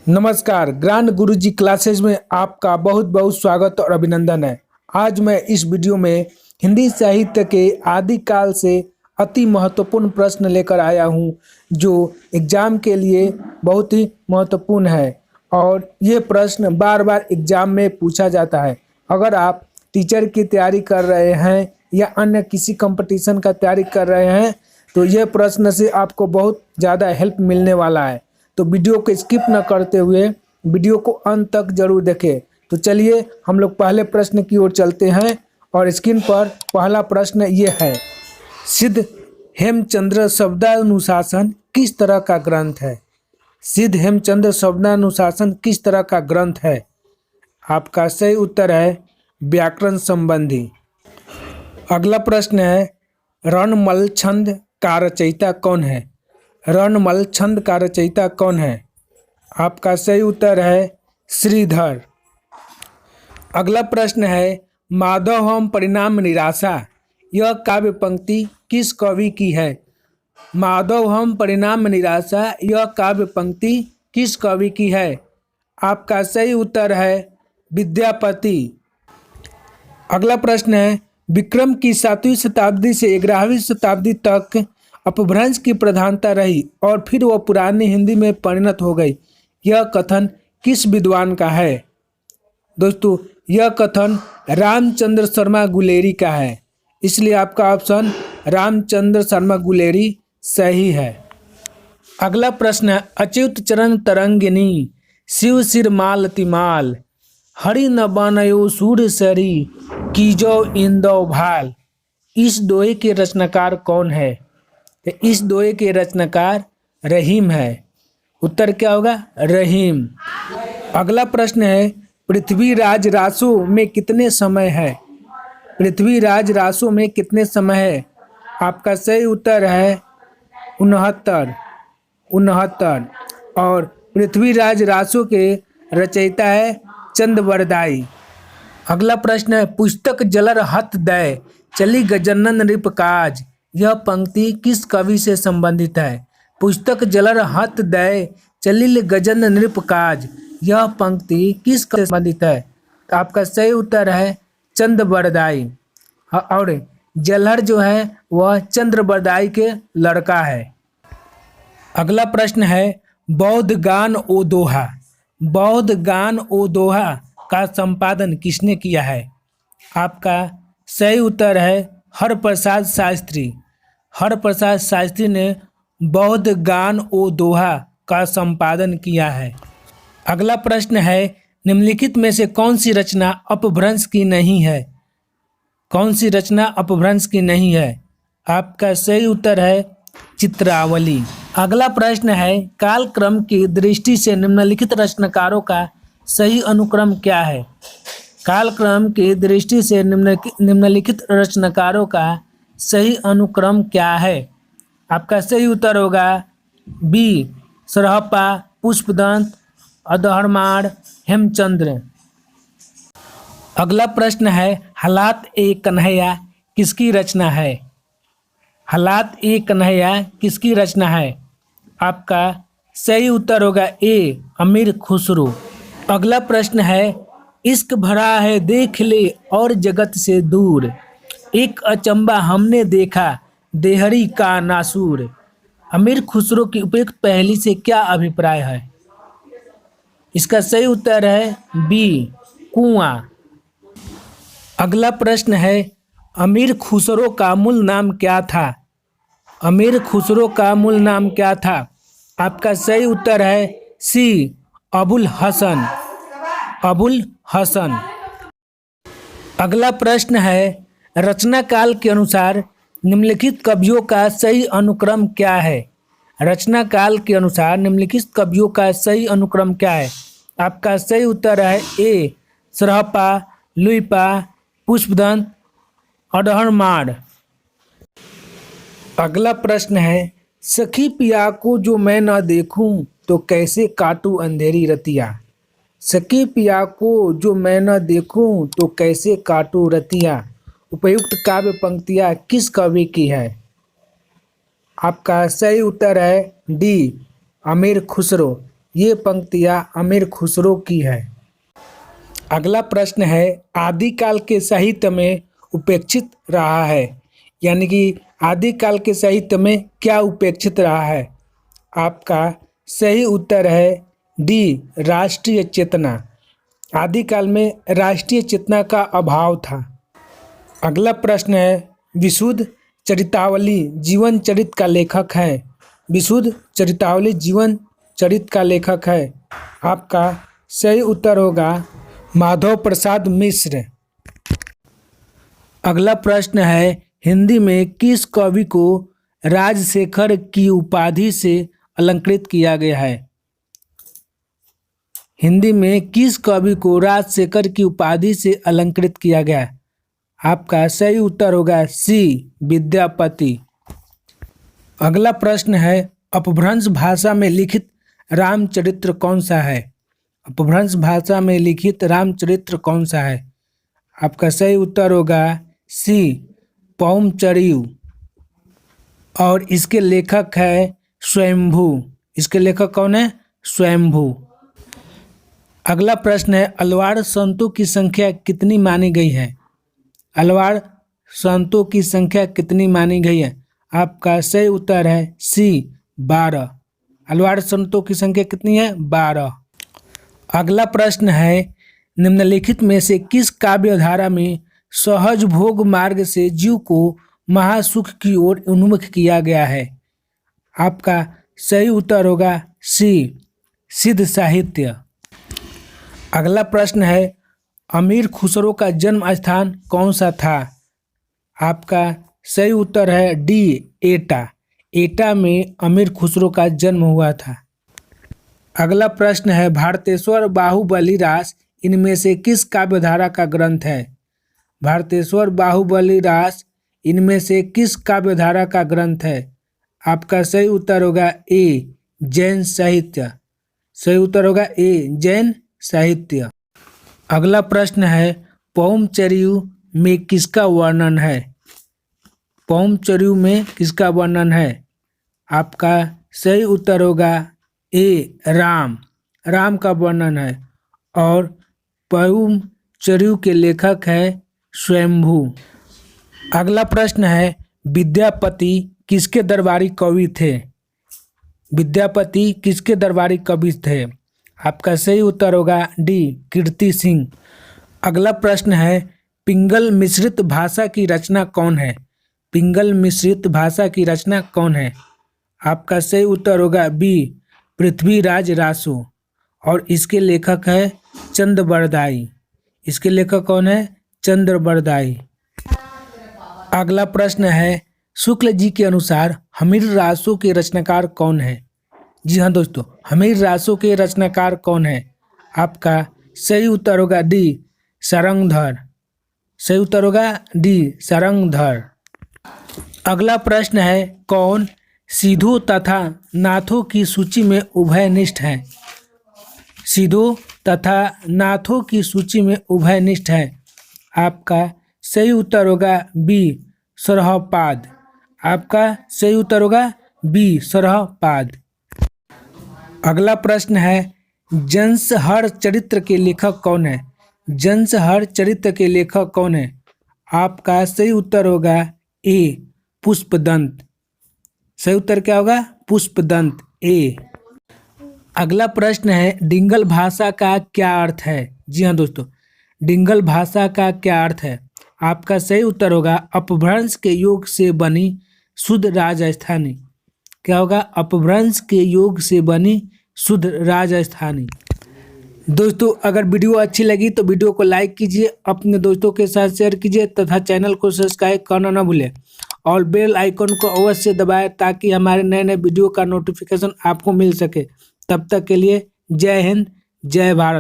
नमस्कार, ज्ञान गुरुजी क्लासेज में आपका बहुत बहुत स्वागत और अभिनंदन है। आज मैं इस वीडियो में हिंदी साहित्य के आदिकाल से अति महत्वपूर्ण प्रश्न लेकर आया हूं, जो एग्जाम के लिए बहुत ही महत्वपूर्ण है और ये प्रश्न बार बार एग्जाम में पूछा जाता है। अगर आप टीचर की तैयारी कर रहे हैं या अन्य किसी कंपटीशन का तैयारी कर रहे हैं तो यह प्रश्न से आपको बहुत ज़्यादा हेल्प मिलने वाला है। तो वीडियो को स्किप न करते हुए वीडियो को अंत तक जरूर देखें। तो चलिए हम लोग पहले प्रश्न की ओर चलते हैं और स्क्रीन पर पहला प्रश्न ये है, सिद्ध हेमचंद्र शब्दानुशासन किस तरह का ग्रंथ है? सिद्ध हेमचंद्र शब्दानुशासन किस तरह का ग्रंथ है? आपका सही उत्तर है व्याकरण संबंधी। अगला प्रश्न है, रणमल छंद का रचयिता कौन है? रणमल छंद का रचयिता कौन है? आपका सही उत्तर है श्रीधर। अगला प्रश्न है, माधव हम परिणाम निराशा यह काव्य पंक्ति किस कवि की है? माधव हम परिणाम निराशा यह काव्य पंक्ति किस कवि की है? आपका सही उत्तर है विद्यापति। अगला प्रश्न है, विक्रम की 7वीं शताब्दी से 11वीं शताब्दी तक अपभ्रंश की प्रधानता रही और फिर वह पुरानी हिंदी में परिणत हो गई। यह कथन किस विद्वान का है? दोस्तों, यह कथन रामचंद्र शर्मा गुलेरी का है, इसलिए आपका ऑप्शन रामचंद्र शर्मा गुलेरी सही है। अगला प्रश्न है, अच्युत चरण तरंगिनी शिव सिर माल तिमाल हरि न बनयो सूर सरी कीजो इंदो भाल। इस दोहे के रचनाकार कौन है? इस दोहे के रचनाकार रहीम है। उत्तर क्या होगा? रहीम। अगला प्रश्न है, पृथ्वीराज रासो में कितने समय है? पृथ्वीराज रासो में कितने समय है? आपका सही उत्तर है 69। और पृथ्वीराज रासो के रचयिता है चंदबरदाई। अगला प्रश्न है, पुस्तक जलर हत दय चली गजनन नृप काज यह पंक्ति किस कवि से संबंधित है? पुस्तक जलर हत दय चलिल गजन नृप काज यह पंक्ति किस कवि से संबंधित है? तो आपका सही उत्तर है चंदबरदाई। और जलहर जो है वह चंद्रबरदाई के लड़का है। अगला प्रश्न है, बौद्ध गान ओ दोहा बौद्ध गान ओ दोहा का संपादन किसने किया है? आपका सही उत्तर है हरप्रसाद शास्त्री। हरप्रसाद शास्त्री ने बौद्ध गान ओ दोहा का संपादन किया है। अगला प्रश्न है, निम्नलिखित में से कौन सी रचना अपभ्रंश की नहीं है? कौन सी रचना अपभ्रंश की नहीं है? आपका सही उत्तर है चित्रावली। अगला प्रश्न है, कालक्रम की दृष्टि से निम्नलिखित रचनाकारों का सही अनुक्रम क्या है? कालक्रम की दृष्टि से निम्नलिखित रचनाकारों का सही अनुक्रम क्या है? आपका सही उत्तर होगा बी, सरहप्पा, पुष्पदंत, अधर्माण, हेमचंद्र। अगला प्रश्न है, हालात ए कन्हैया किसकी रचना है? हालात ए कन्हैया किसकी रचना है? आपका सही उत्तर होगा ए, अमीर खुसरो। अगला प्रश्न है, इश्क भरा है देख ले और जगत से दूर एक अचंबा हमने देखा देहरी का नासूर। अमीर खुसरो की उपयुक्त पहेली से क्या अभिप्राय है? इसका सही उत्तर है बी, कुआं। अगला प्रश्न है, अमीर खुसरो का मूल नाम क्या था? अमीर खुसरो का मूल नाम क्या था? आपका सही उत्तर है सी, अबुल हसन। अबुल हसन। अगला प्रश्न है, रचना काल के अनुसार निम्नलिखित कवियों का सही अनुक्रम क्या है? रचना काल के अनुसार निम्नलिखित कवियों का सही अनुक्रम क्या है? आपका सही उत्तर है ए, सरहप्पा, लुइपा, पुष्पदंत, अधर्माण। अगला प्रश्न है, सखी पिया को जो मैं न देखूं तो कैसे काटूं अंधेरी रतिया। सखी पिया को जो मैं न देखूं तो कैसे काटूं रतिया उपयुक्त काव्य पंक्तियाँ किस कवि की है? आपका सही उत्तर है डी, अमीर खुसरो। ये पंक्तियाँ अमीर खुसरो की है। अगला प्रश्न है, आदिकाल के साहित्य में उपेक्षित रहा है, यानी कि आदिकाल के साहित्य में क्या उपेक्षित रहा है? आपका सही उत्तर है डी, राष्ट्रीय चेतना। आदिकाल में राष्ट्रीय चेतना का अभाव था। अगला प्रश्न है, विशुद्ध चरितावली जीवन चरित का लेखक है। विशुद्ध चरितावली जीवन चरित का लेखक है। आपका सही उत्तर होगा माधव प्रसाद मिश्र। अगला प्रश्न है, हिंदी में किस कवि को राजशेखर की उपाधि से अलंकृत किया गया है? हिंदी में किस कवि को राजशेखर की उपाधि से अलंकृत किया गया है? आपका सही उत्तर होगा सी, विद्यापति। अगला प्रश्न है, अपभ्रंश भाषा में लिखित रामचरित्र कौन सा है? अपभ्रंश भाषा में लिखित रामचरित्र कौन सा है? आपका सही उत्तर होगा सी, पौमचरियु। और इसके लेखक है स्वयंभू। इसके लेखक कौन है? स्वयंभू। अगला प्रश्न है, अलवार संतों की संख्या कितनी मानी गई है? अलवार संतों की संख्या कितनी मानी गई है? आपका सही उत्तर है सी, 12। अलवार संतों की संख्या कितनी है? 12। अगला प्रश्न है, निम्नलिखित में से किस काव्य धारा में सहज भोग मार्ग से जीव को महासुख की ओर उन्मुख किया गया है? आपका सही उत्तर होगा सी, सिद्ध साहित्य। अगला प्रश्न है, अमीर खुसरो का जन्म स्थान कौन सा था? आपका सही उत्तर है डी, एटा। एटा में अमीर खुसरो का जन्म हुआ था। अगला प्रश्न है, भारतेश्वर बाहुबली रास इनमें से किस काव्यधारा का ग्रंथ है? भारतेश्वर बाहुबली रास इनमें से किस काव्यधारा का ग्रंथ है? आपका सही उत्तर होगा ए, जैन साहित्य। सही उत्तर होगा ए, जैन साहित्य। अगला प्रश्न है, पौमचरियु में किसका वर्णन है? पौमचरियु में किसका वर्णन है? आपका सही उत्तर होगा ए, राम। राम का वर्णन है। और पौमचरियु के लेखक है स्वयंभू। अगला प्रश्न है, विद्यापति किसके दरबारी कवि थे? विद्यापति किसके दरबारी कवि थे? आपका सही उत्तर होगा डी, कीर्ति सिंह। अगला प्रश्न है, पिंगल मिश्रित भाषा की रचना कौन है? पिंगल मिश्रित भाषा की रचना कौन है? आपका सही उत्तर होगा बी, पृथ्वीराज रासो। और इसके लेखक है चंद्रबरदाई। इसके लेखक कौन है? चंद्रबरदाई। अगला प्रश्न है, शुक्ल जी के अनुसार हमीर रासो के रचनाकार कौन है? जी हाँ दोस्तों, हमीर रासो के रचनाकार कौन है? आपका सही उत्तर होगा डी, सारंगधर। सही उत्तर होगा डी, सारंगधर। अगला प्रश्न है, कौन सिद्धों तथा नाथों की सूची में उभयनिष्ठ है? सिद्धों तथा नाथों की सूची में उभयनिष्ठ है। आपका सही उत्तर होगा बी, सरहपाद। आपका सही उत्तर होगा बी, सरहपाद। अगला प्रश्न है, जंसहर चरित्र के लेखक कौन है? जंसहर चरित्र के लेखक कौन है? आपका सही उत्तर होगा ए, पुष्पदंत। सही उत्तर क्या होगा? पुष्पदंत, ए। अगला प्रश्न है, डिंगल भाषा का क्या अर्थ है? जी हाँ दोस्तों, डिंगल भाषा का क्या अर्थ है? आपका सही उत्तर होगा अपभ्रंश के योग से बनी शुद्ध राजस्थानी। क्या होगा? अपभ्रंश के योग से बनी शुद्ध राजस्थानी। दोस्तों, अगर वीडियो अच्छी लगी तो वीडियो को लाइक कीजिए, अपने दोस्तों के साथ शेयर कीजिए तथा चैनल को सब्सक्राइब करना न भूलें और बेल आइकन को अवश्य दबाएं ताकि हमारे नए नए वीडियो का नोटिफिकेशन आपको मिल सके। तब तक के लिए जय हिंद, जय भारत।